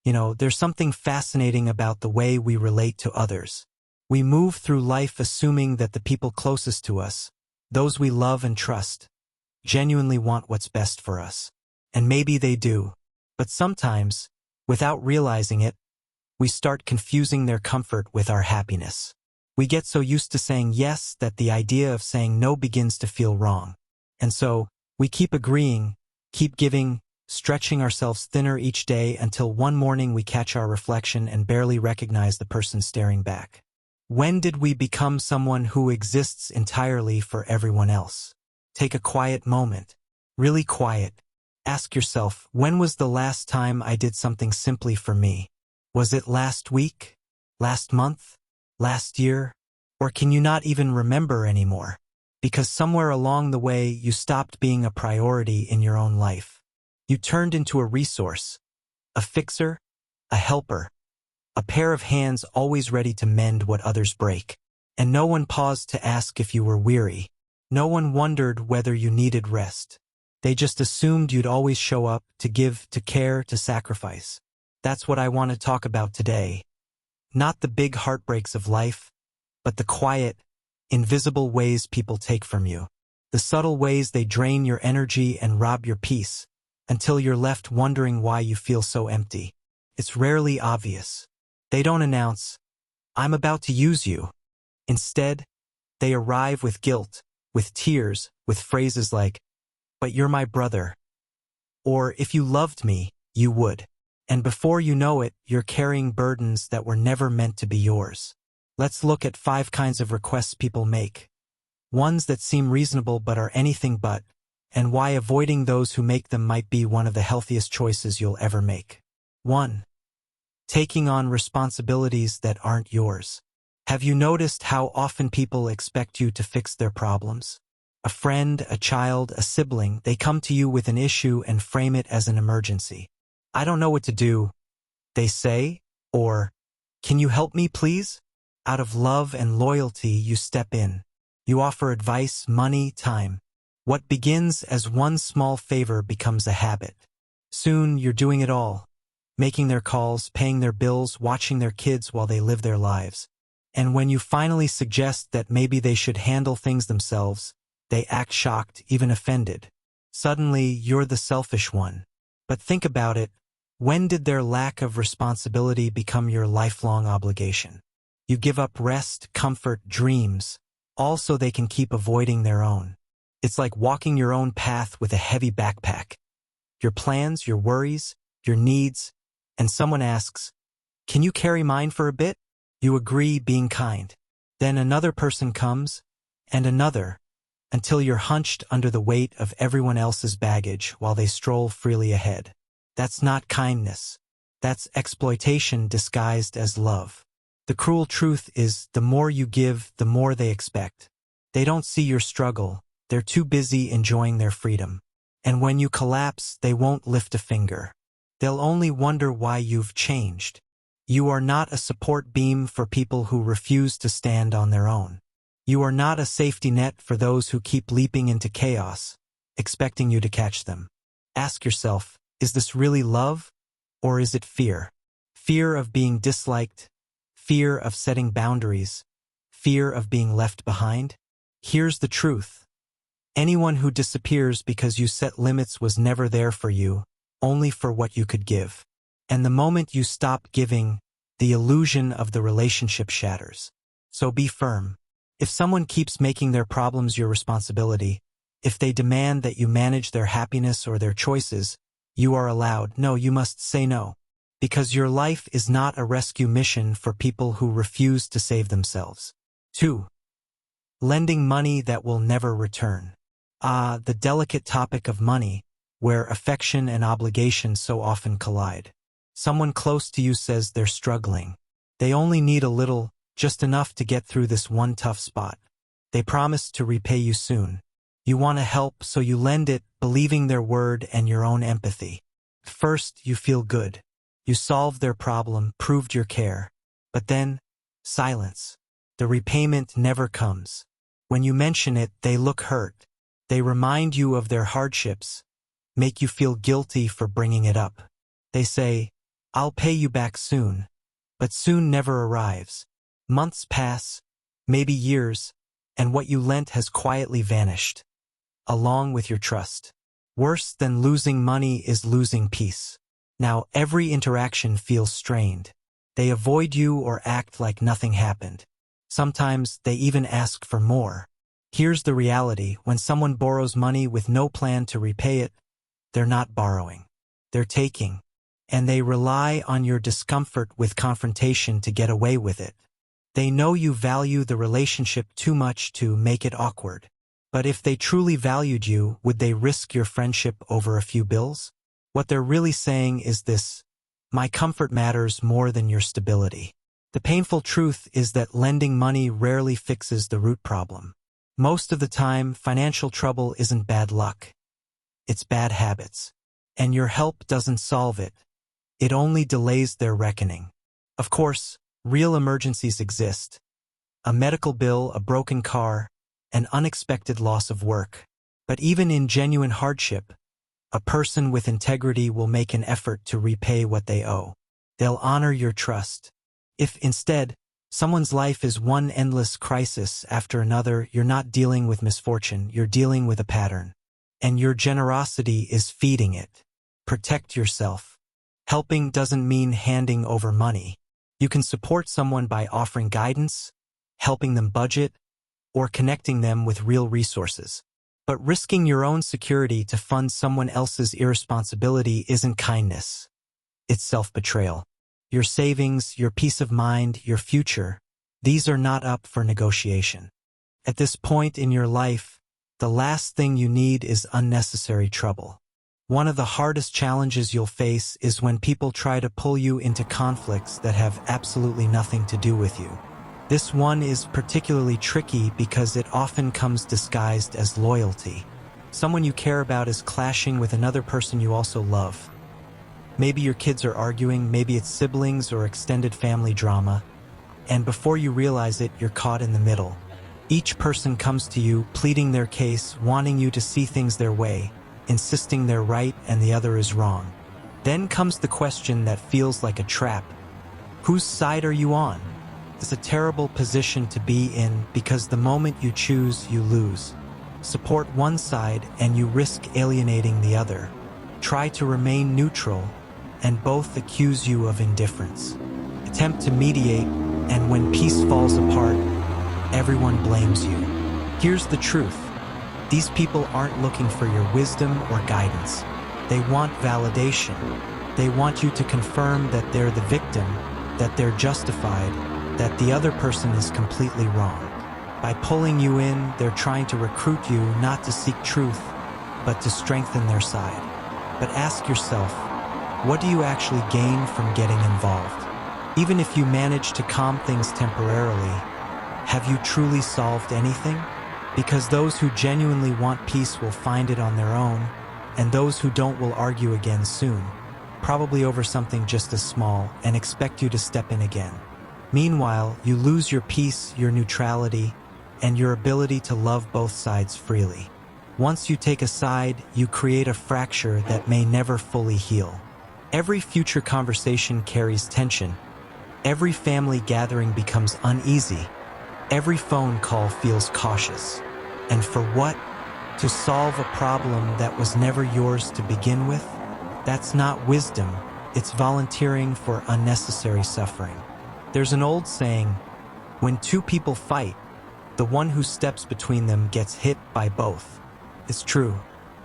There's something fascinating about the way we relate to others. We move through life assuming that the people closest to us, those we love and trust, genuinely want what's best for us. And maybe they do. But sometimes, without realizing it, we start confusing their comfort with our happiness. We get so used to saying yes that the idea of saying no begins to feel wrong. And so, we keep agreeing, keep giving, stretching ourselves thinner each day until one morning we catch our reflection and barely recognize the person staring back. When did we become someone who exists entirely for everyone else? Take a quiet moment. Really quiet. Ask yourself, when was the last time I did something simply for me? Was it last week? Last month? Last year? Or can you not even remember anymore? Because somewhere along the way you stopped being a priority in your own life. You turned into a resource, a fixer, a helper, a pair of hands always ready to mend what others break. And no one paused to ask if you were weary. No one wondered whether you needed rest. They just assumed you'd always show up, to give, to care, to sacrifice. That's what I want to talk about today. Not the big heartbreaks of life, but the quiet, invisible ways people take from you. The subtle ways they drain your energy and rob your peace, until you're left wondering why you feel so empty. It's rarely obvious. They don't announce, "I'm about to use you." Instead, they arrive with guilt, with tears, with phrases like, "But you're my brother," or "If you loved me, you would." And before you know it, you're carrying burdens that were never meant to be yours. Let's look at 5 kinds of requests people make. Ones that seem reasonable but are anything but, and why avoiding those who make them might be one of the healthiest choices you'll ever make. 1. Taking on responsibilities that aren't yours. Have you noticed how often people expect you to fix their problems? A friend, a child, a sibling, they come to you with an issue and frame it as an emergency. "I don't know what to do," they say, or, "Can you help me, please?" Out of love and loyalty, you step in. You offer advice, money, time. What begins as one small favor becomes a habit. Soon, you're doing it all. Making their calls, paying their bills, watching their kids while they live their lives. And when you finally suggest that maybe they should handle things themselves, they act shocked, even offended. Suddenly, you're the selfish one. But think about it. When did their lack of responsibility become your lifelong obligation? You give up rest, comfort, dreams, all so they can keep avoiding their own. It's like walking your own path with a heavy backpack. Your plans, your worries, your needs, and someone asks, "Can you carry mine for a bit?" You agree, being kind. Then another person comes, and another, until you're hunched under the weight of everyone else's baggage while they stroll freely ahead. That's not kindness. That's exploitation disguised as love. The cruel truth is, the more you give, the more they expect. They don't see your struggle. They're too busy enjoying their freedom. And when you collapse, they won't lift a finger. They'll only wonder why you've changed. You are not a support beam for people who refuse to stand on their own. You are not a safety net for those who keep leaping into chaos, expecting you to catch them. Ask yourself, is this really love, or is it fear? Fear of being disliked, fear of setting boundaries, fear of being left behind? Here's the truth. Anyone who disappears because you set limits was never there for you, only for what you could give. And the moment you stop giving, the illusion of the relationship shatters. So be firm. If someone keeps making their problems your responsibility, if they demand that you manage their happiness or their choices, you are allowed. No, you must say no. Because your life is not a rescue mission for people who refuse to save themselves. 2. Lending money that will never return. The delicate topic of money, where affection and obligation so often collide. Someone close to you says they're struggling. They only need a little, just enough to get through this one tough spot. They promise to repay you soon. You want to help, so you lend it, believing their word and your own empathy. First, you feel good. You solved their problem, proved your care. But then, silence. The repayment never comes. When you mention it, they look hurt. They remind you of their hardships, make you feel guilty for bringing it up. They say, "I'll pay you back soon." But soon never arrives. Months pass, maybe years, and what you lent has quietly vanished, along with your trust. Worse than losing money is losing peace. Now every interaction feels strained. They avoid you or act like nothing happened. Sometimes they even ask for more. Here's the reality: when someone borrows money with no plan to repay it, they're not borrowing. They're taking. And they rely on your discomfort with confrontation to get away with it. They know you value the relationship too much to make it awkward. But if they truly valued you, would they risk your friendship over a few bills? What they're really saying is this: my comfort matters more than your stability. The painful truth is that lending money rarely fixes the root problem. Most of the time, financial trouble isn't bad luck. It's bad habits. And your help doesn't solve it. It only delays their reckoning. Of course, real emergencies exist. A medical bill, a broken car, an unexpected loss of work. But even in genuine hardship, a person with integrity will make an effort to repay what they owe. They'll honor your trust. If instead, someone's life is one endless crisis after another, you're not dealing with misfortune, you're dealing with a pattern. And your generosity is feeding it. Protect yourself. Helping doesn't mean handing over money. You can support someone by offering guidance, helping them budget, or connecting them with real resources. But risking your own security to fund someone else's irresponsibility isn't kindness. It's self-betrayal. Your savings, your peace of mind, your future, these are not up for negotiation. At this point in your life, the last thing you need is unnecessary trouble. One of the hardest challenges you'll face is when people try to pull you into conflicts that have absolutely nothing to do with you. This one is particularly tricky because it often comes disguised as loyalty. Someone you care about is clashing with another person you also love. Maybe your kids are arguing, maybe it's siblings or extended family drama, and before you realize it, you're caught in the middle. Each person comes to you, pleading their case, wanting you to see things their way, insisting they're right and the other is wrong. Then comes the question that feels like a trap. Whose side are you on? It's a terrible position to be in because the moment you choose, you lose. Support one side and you risk alienating the other. Try to remain neutral and both accuse you of indifference. Attempt to mediate, and when peace falls apart, everyone blames you. Here's the truth. These people aren't looking for your wisdom or guidance. They want validation. They want you to confirm that they're the victim, that they're justified, that the other person is completely wrong. By pulling you in, they're trying to recruit you not to seek truth, but to strengthen their side. But ask yourself, what do you actually gain from getting involved? Even if you manage to calm things temporarily, have you truly solved anything? Because those who genuinely want peace will find it on their own, and those who don't will argue again soon, probably over something just as small, and expect you to step in again. Meanwhile, you lose your peace, your neutrality, and your ability to love both sides freely. Once you take a side, you create a fracture that may never fully heal. Every future conversation carries tension. Every family gathering becomes uneasy. Every phone call feels cautious. And for what? To solve a problem that was never yours to begin with? That's not wisdom. It's volunteering for unnecessary suffering. There's an old saying, when two people fight, the one who steps between them gets hit by both. It's true.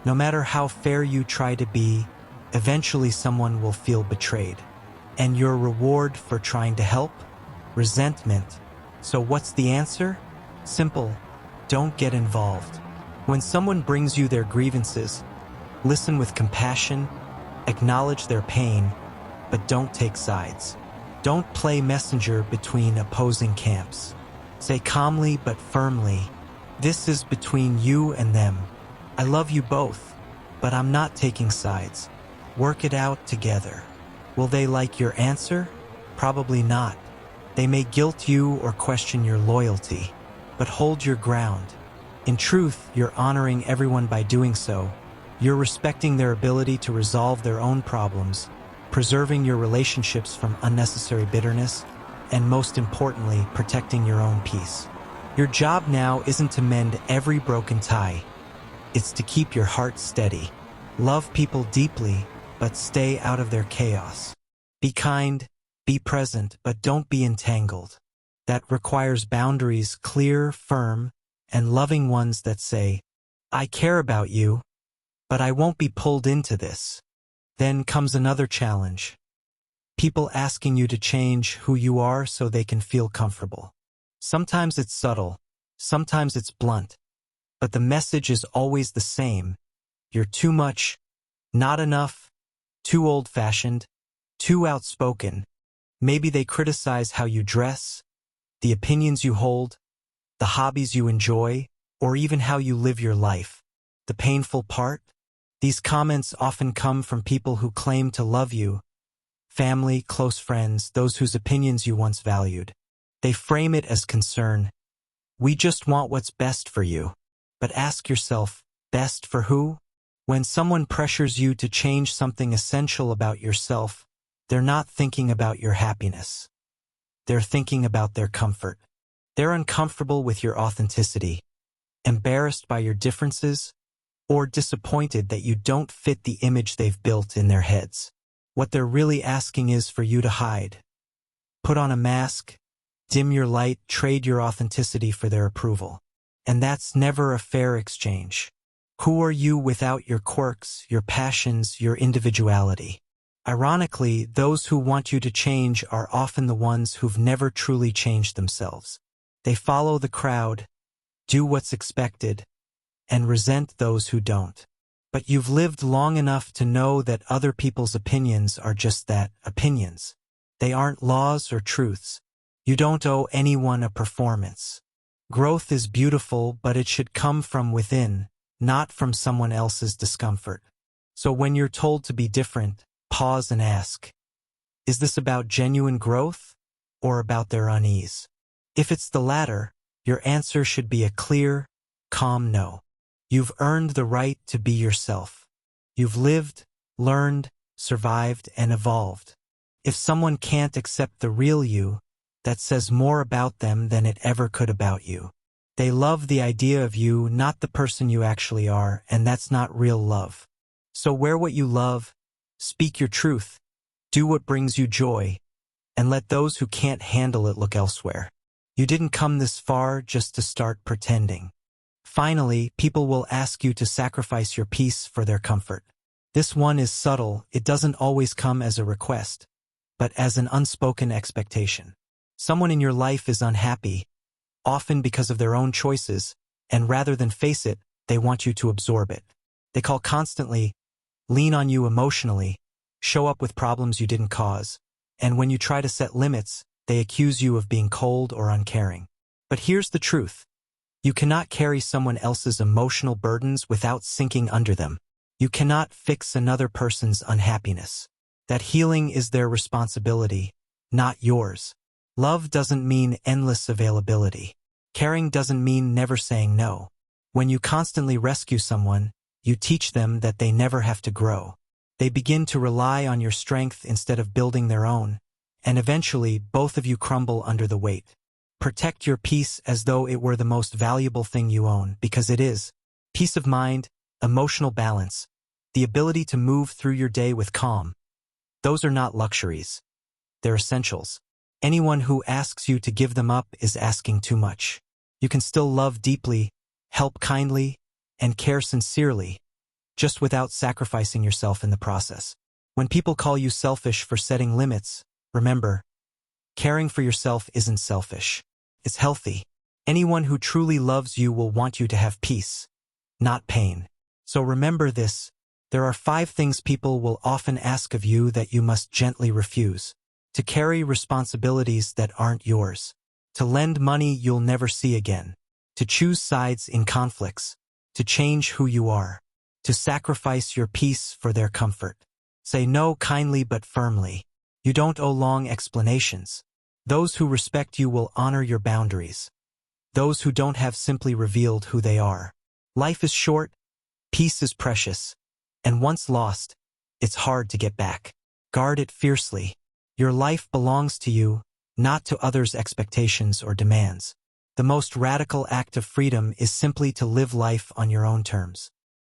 No matter how fair you try to be, eventually someone will feel betrayed. And your reward for trying to help? Resentment. So what's the answer? Simple. Don't get involved. When someone brings you their grievances, listen with compassion, acknowledge their pain, but don't take sides. Don't play messenger between opposing camps. Say calmly but firmly, this is between you and them. I love you both, but I'm not taking sides. Work it out together. Will they like your answer? Probably not. They may guilt you or question your loyalty, but hold your ground. In truth, you're honoring everyone by doing so. You're respecting their ability to resolve their own problems, preserving your relationships from unnecessary bitterness, and most importantly, protecting your own peace. Your job now isn't to mend every broken tie. It's to keep your heart steady. Love people deeply, but stay out of their chaos. Be kind, be present, but don't be entangled. That requires boundaries clear, firm, and loving ones that say, I care about you, but I won't be pulled into this. Then comes another challenge. People asking you to change who you are so they can feel comfortable. Sometimes it's subtle, sometimes it's blunt, but the message is always the same. You're too much, not enough, too old-fashioned, too outspoken. Maybe they criticize how you dress, the opinions you hold, the hobbies you enjoy, or even how you live your life. The painful part? These comments often come from people who claim to love you, family, close friends, those whose opinions you once valued. They frame it as concern. We just want what's best for you. But ask yourself, best for who? When someone pressures you to change something essential about yourself, they're not thinking about your happiness. They're thinking about their comfort. They're uncomfortable with your authenticity, embarrassed by your differences, or disappointed that you don't fit the image they've built in their heads. What they're really asking is for you to hide. Put on a mask, dim your light, trade your authenticity for their approval. And that's never a fair exchange. Who are you without your quirks, your passions, your individuality? Ironically, those who want you to change are often the ones who've never truly changed themselves. They follow the crowd, do what's expected, and resent those who don't. But you've lived long enough to know that other people's opinions are just that, opinions. They aren't laws or truths. You don't owe anyone a performance. Growth is beautiful, but it should come from within, not from someone else's discomfort. So when you're told to be different, pause and ask, is this about genuine growth or about their unease? If it's the latter, your answer should be a clear, calm no. You've earned the right to be yourself. You've lived, learned, survived, and evolved. If someone can't accept the real you, that says more about them than it ever could about you. They love the idea of you, not the person you actually are, and that's not real love. So wear what you love, speak your truth, do what brings you joy, and let those who can't handle it look elsewhere. You didn't come this far just to start pretending. Finally, people will ask you to sacrifice your peace for their comfort. This one is subtle. It doesn't always come as a request, but as an unspoken expectation. Someone in your life is unhappy, often because of their own choices, and rather than face it, they want you to absorb it. They call constantly, lean on you emotionally, show up with problems you didn't cause, and when you try to set limits, they accuse you of being cold or uncaring. But here's the truth. You cannot carry someone else's emotional burdens without sinking under them. You cannot fix another person's unhappiness. That healing is their responsibility, not yours. Love doesn't mean endless availability. Caring doesn't mean never saying no. When you constantly rescue someone, you teach them that they never have to grow. They begin to rely on your strength instead of building their own, and eventually both of you crumble under the weight. Protect your peace as though it were the most valuable thing you own, because it is. Peace of mind, emotional balance, the ability to move through your day with calm. Those are not luxuries. They're essentials. Anyone who asks you to give them up is asking too much. You can still love deeply, help kindly, and care sincerely, just without sacrificing yourself in the process. When people call you selfish for setting limits, remember, caring for yourself isn't selfish. It's healthy. Anyone who truly loves you will want you to have peace, not pain. So remember this, there are 5 things people will often ask of you that you must gently refuse. To carry responsibilities that aren't yours. To lend money you'll never see again. To choose sides in conflicts. To change who you are. To sacrifice your peace for their comfort. Say no kindly but firmly. You don't owe long explanations. Those who respect you will honor your boundaries. Those who don't have simply revealed who they are. Life is short, peace is precious, and once lost, it's hard to get back. Guard it fiercely. Your life belongs to you, not to others' expectations or demands. The most radical act of freedom is simply to live life on your own terms.